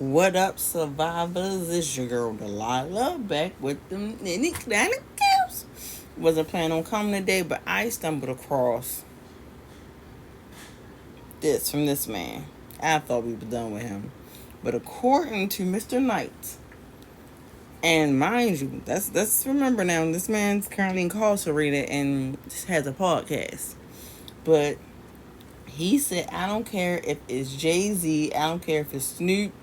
What up, survivors? It's your girl Delilah back with them nitty gritty girls. Wasn't planning on coming today, but I stumbled across this from this man. I thought we were done with him, but according to Mr. Knight, and mind you, let's remember now, this man's currently incarcerated and has a podcast. But he said, I don't care if it's Jay-Z, I don't care if it's Snoop.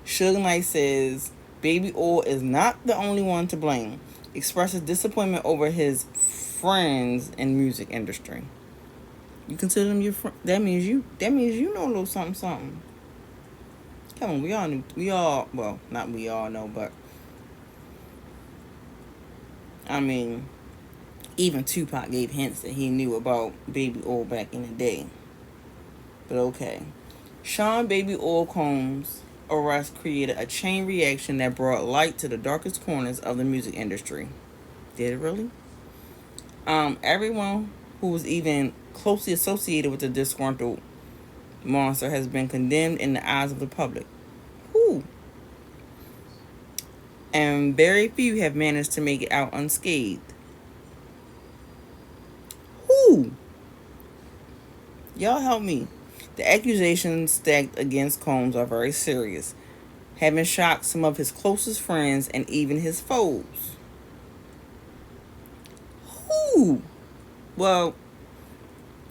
Suge Knight says Baby Oil is not the only one to blame. Expresses disappointment over his friends in music industry. You consider them your friend? That means you know a little something something. Come on, well, not we all know, but I mean, even Tupac gave hints that he knew about Baby Oil back in the day. But okay. Sean Baby Oil Combs' arrest created a chain reaction that brought light to the darkest corners of the music industry. Did it really? Everyone who was even closely associated with the disgruntled monster has been condemned in the eyes of the public. Who? And very few have managed to make it out unscathed. Who? Y'all help me. The accusations stacked against Combs are very serious, having shocked some of his closest friends and even his foes. Who? Well,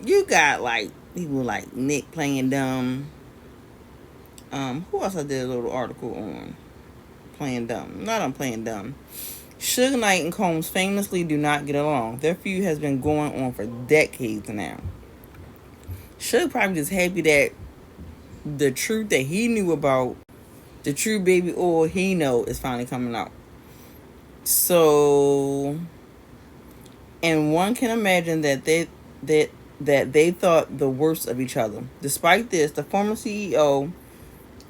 you got like people like Nick playing dumb. Who else I did a little article on? Playing dumb. Not on playing dumb. Suge Knight and Combs famously do not get along. Their feud has been going on for decades now. Suge probably just happy that the truth that he knew about the true Baby Oil he know is finally coming out. So, and one can imagine that they thought the worst of each other. Despite this, the former CEO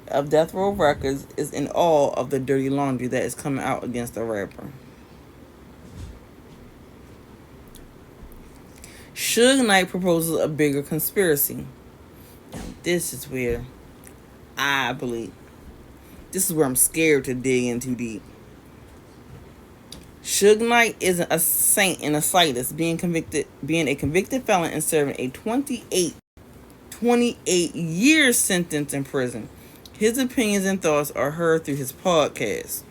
of Death Row Records is in awe of the dirty laundry that is coming out against the rapper. Suge Knight proposes a bigger conspiracy. Now, this is where I believe. This is where I'm scared to dig in too deep. Suge Knight isn't a saint in the slightest, being a convicted felon and serving a 28 year sentence in prison. His opinions and thoughts are heard through his podcast.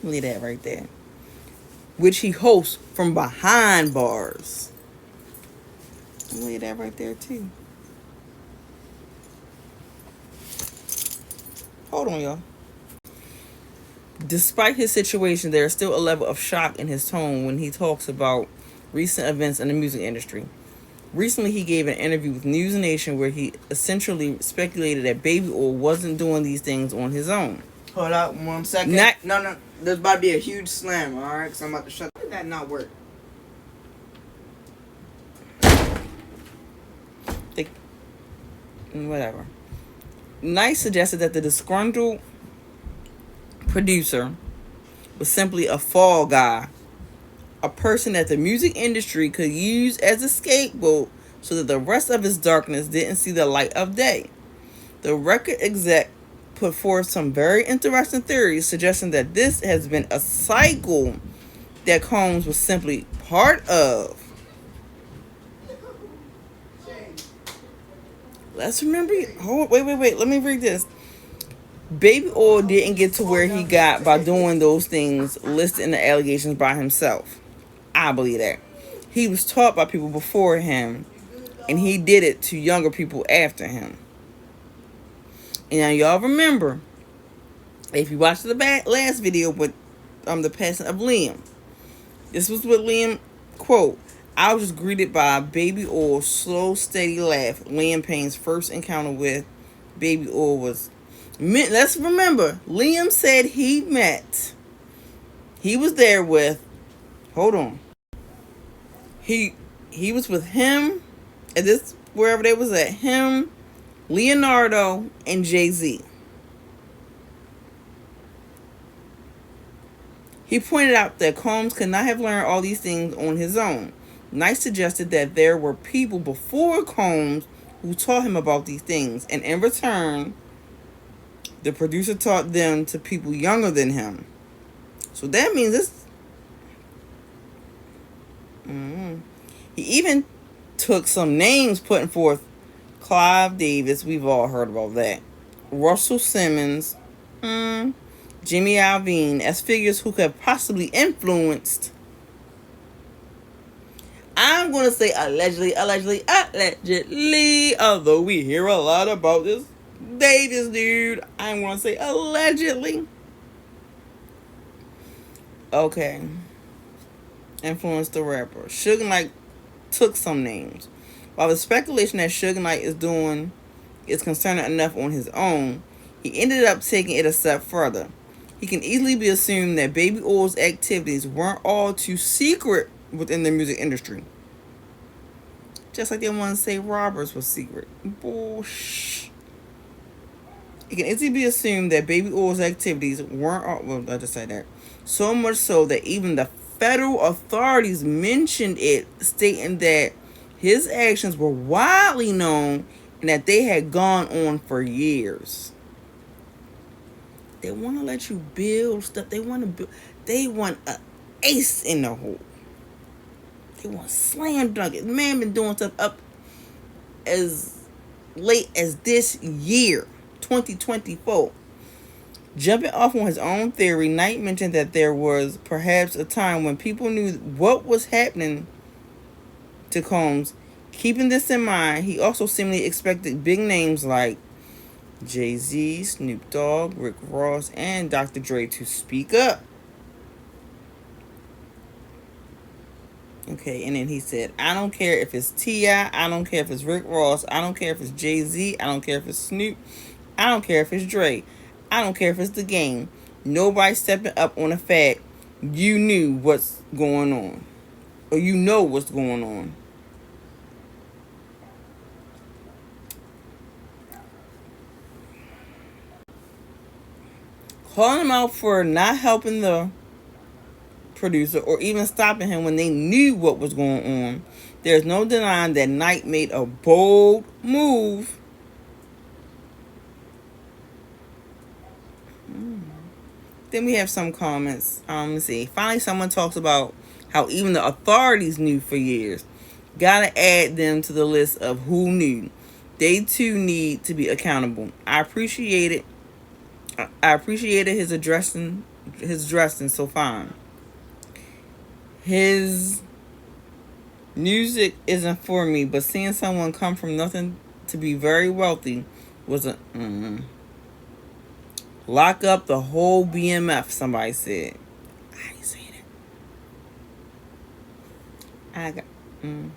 Leave that right there. Which he hosts from behind bars. Leave that right there too. Hold on, y'all. Despite his situation, there is still a level of shock in his tone when he talks about recent events in the music industry. Recently, he gave an interview with News Nation where he essentially speculated that Baby Oil wasn't doing these things on his own. Hold up 1 second. No. There's about to be a huge slam, alright? Because I'm about to shut. How did that not work? Whatever. Knight suggested that the disgruntled producer was simply a fall guy, a person that the music industry could use as a scapegoat so that the rest of his darkness didn't see the light of day. The record exec put forth some very interesting theories suggesting that this has been a cycle that Combs was simply part of. Let's remember. Wait. Let me read this. Baby Oil didn't get to where he got by doing those things listed in the allegations by himself. I believe that. He was taught by people before him, and he did it to younger people after him. And now y'all remember, if you watched the last video with the passing of Liam, this was what Liam, quote, I was just greeted by Baby Oil's slow, steady laugh. Liam Payne's first encounter with Baby Oil was... Let's remember, Liam said he was there with... Hold on. He was with him, at this, wherever they was at, him, Leonardo, and Jay-Z. He pointed out that Combs could not have learned all these things on his own. Knight suggested that there were people before Combs who taught him about these things. And in return, the producer taught them to people younger than him. So that means this. He even took some names putting forth. Clive Davis, we've all heard about that. Russell Simmons, Jimmy Iovine as figures who could have possibly influenced. I'm going to say allegedly, although we hear a lot about this Davis dude. I'm going to say allegedly. Okay. Influenced the rapper. Suge Knight took some names. While the speculation that Suge Knight is concerning enough on his own, he ended up taking it a step further. He can easily be assumed that Baby Oil's activities weren't all too secret within the music industry. Just like they want to say Roberts was secret. Bullshit. It can easily be assumed that Baby Oil's activities weren't all... Well, I just said that. So much so that even the federal authorities mentioned it, stating that his actions were widely known and that they had gone on for years. They want to let you build stuff. They want an ace in the hole. They want slam dunk it. Man been doing stuff up as late as this year, 2024. Jumping off on his own theory, Knight mentioned that there was perhaps a time when people knew what was happening to Combs. Keeping this in mind, he also seemingly expected big names like Jay-Z, Snoop Dogg, Rick Ross, and Dr. Dre to speak up. Okay, and then he said, I don't care if it's T.I., I don't care if it's Rick Ross, I don't care if it's Jay-Z, I don't care if it's Snoop, I don't care if it's Dre, I don't care if it's The Game. Nobody stepping up on the fact you knew what's going on. Or you know what's going on. Calling him out for not helping the producer or even stopping him when they knew what was going on. There's no denying that Knight made a bold move. Then we have some comments. Let's see. Finally, someone talks about how even the authorities knew for years. Gotta add them to the list of who knew. They too need to be accountable. I appreciated his dressing so fine. His music isn't for me, but seeing someone come from nothing to be very wealthy was a lock up the whole BMF, somebody said. I ain't saying it.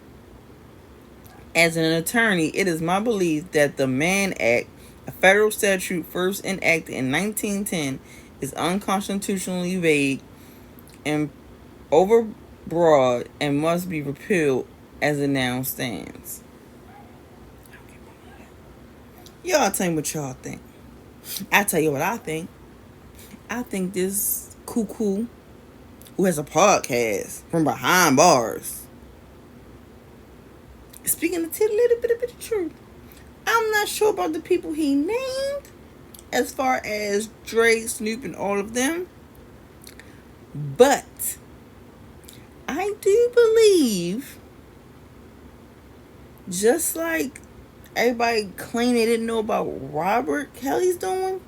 As an attorney, it is my belief that the Mann Act, a federal statute first enacted in 1910, is unconstitutionally vague and overbroad and must be repealed as it now stands. Y'all tell me what y'all think. I'll tell you what I think. I think this cuckoo who has a podcast from behind bars, speaking a little bit of the truth. I'm not sure about the people he named as far as Dre, Snoop, and all of them. But I do believe, just like everybody claimed they didn't know about Robert Kelly's doing,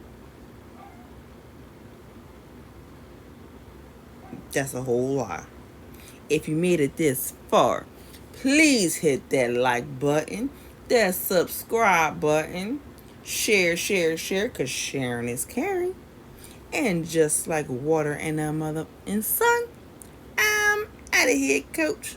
that's a whole lie. If you made it this far, please hit that like button, that subscribe button, share, because sharing is caring. And just like water and a mother and sun, I'm out of here, coach.